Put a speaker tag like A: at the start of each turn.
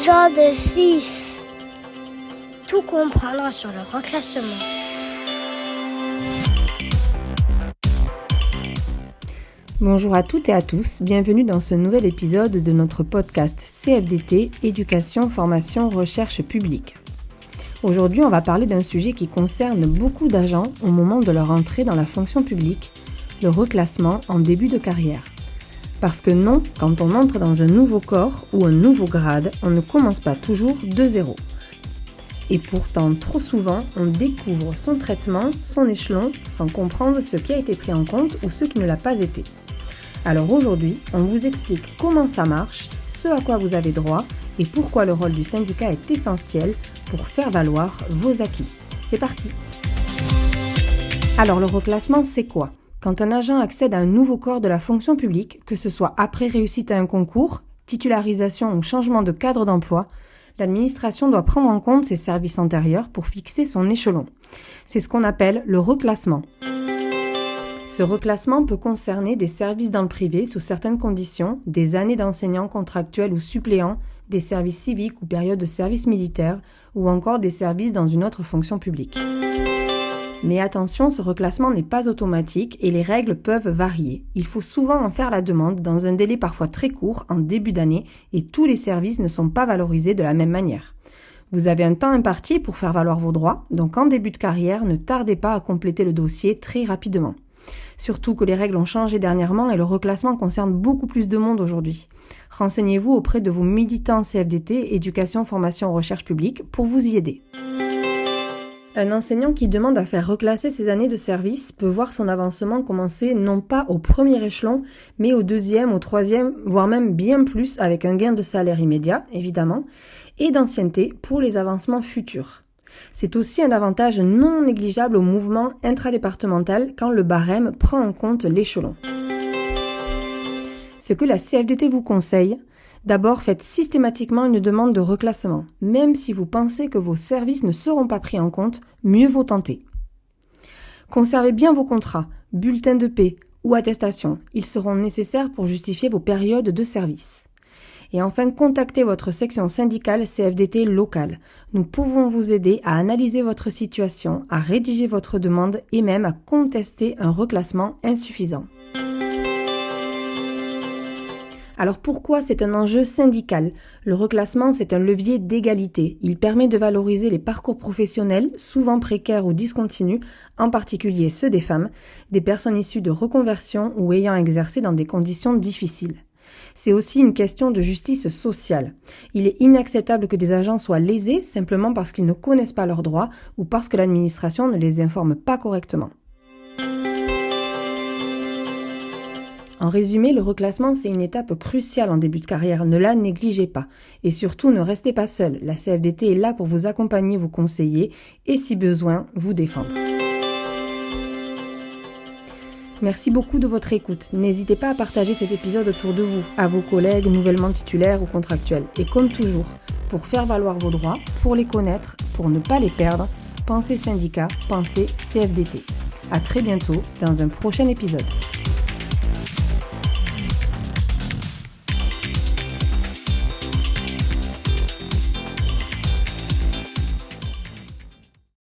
A: Épisode 6. Tout comprendre sur le reclassement.
B: Bonjour à toutes et à tous, bienvenue dans ce nouvel épisode de notre podcast CFDT, Éducation, Formation, Recherche Publique. Aujourd'hui, on va parler d'un sujet qui concerne beaucoup d'agents au moment de leur entrée dans la fonction publique, le reclassement en début de carrière. Parce que non, quand on entre dans un nouveau corps ou un nouveau grade, on ne commence pas toujours de zéro. Et pourtant, trop souvent, on découvre son traitement, son échelon, sans comprendre ce qui a été pris en compte ou ce qui ne l'a pas été. Alors aujourd'hui, on vous explique comment ça marche, ce à quoi vous avez droit et pourquoi le rôle du syndicat est essentiel pour faire valoir vos acquis. C'est parti! Alors le reclassement, c'est quoi ? Quand un agent accède à un nouveau corps de la fonction publique, que ce soit après réussite à un concours, titularisation ou changement de cadre d'emploi, l'administration doit prendre en compte ses services antérieurs pour fixer son échelon. C'est ce qu'on appelle le reclassement. Ce reclassement peut concerner des services dans le privé sous certaines conditions, des années d'enseignants contractuels ou suppléants, des services civiques ou périodes de service militaire, ou encore des services dans une autre fonction publique. Mais attention, ce reclassement n'est pas automatique et les règles peuvent varier. Il faut souvent en faire la demande dans un délai parfois très court en début d'année et tous les services ne sont pas valorisés de la même manière. Vous avez un temps imparti pour faire valoir vos droits, donc en début de carrière, ne tardez pas à compléter le dossier très rapidement. Surtout que les règles ont changé dernièrement et le reclassement concerne beaucoup plus de monde aujourd'hui. Renseignez-vous auprès de vos militants CFDT, Éducation, Formation, Recherche Publique pour vous y aider. Un enseignant qui demande à faire reclasser ses années de service peut voir son avancement commencer non pas au premier échelon, mais au deuxième, au troisième, voire même bien plus avec un gain de salaire immédiat, évidemment, et d'ancienneté pour les avancements futurs. C'est aussi un avantage non négligeable au mouvement intradépartemental quand le barème prend en compte l'échelon. Ce que la CFDT vous conseille, d'abord, faites systématiquement une demande de reclassement. Même si vous pensez que vos services ne seront pas pris en compte, mieux vaut tenter. Conservez bien vos contrats, bulletins de paie ou attestations. Ils seront nécessaires pour justifier vos périodes de service. Et enfin, contactez votre section syndicale CFDT locale. Nous pouvons vous aider à analyser votre situation, à rédiger votre demande et même à contester un reclassement insuffisant. Alors pourquoi c'est un enjeu syndical ? Le reclassement, c'est un levier d'égalité. Il permet de valoriser les parcours professionnels, souvent précaires ou discontinus, en particulier ceux des femmes, des personnes issues de reconversion ou ayant exercé dans des conditions difficiles. C'est aussi une question de justice sociale. Il est inacceptable que des agents soient lésés simplement parce qu'ils ne connaissent pas leurs droits ou parce que l'administration ne les informe pas correctement. En résumé, le reclassement, c'est une étape cruciale en début de carrière, ne la négligez pas. Et surtout, ne restez pas seul. La CFDT est là pour vous accompagner, vous conseiller et si besoin, vous défendre. Merci beaucoup de votre écoute. N'hésitez pas à partager cet épisode autour de vous, à vos collègues nouvellement titulaires ou contractuels. Et comme toujours, pour faire valoir vos droits, pour les connaître, pour ne pas les perdre, pensez syndicat, pensez CFDT. À très bientôt dans un prochain épisode.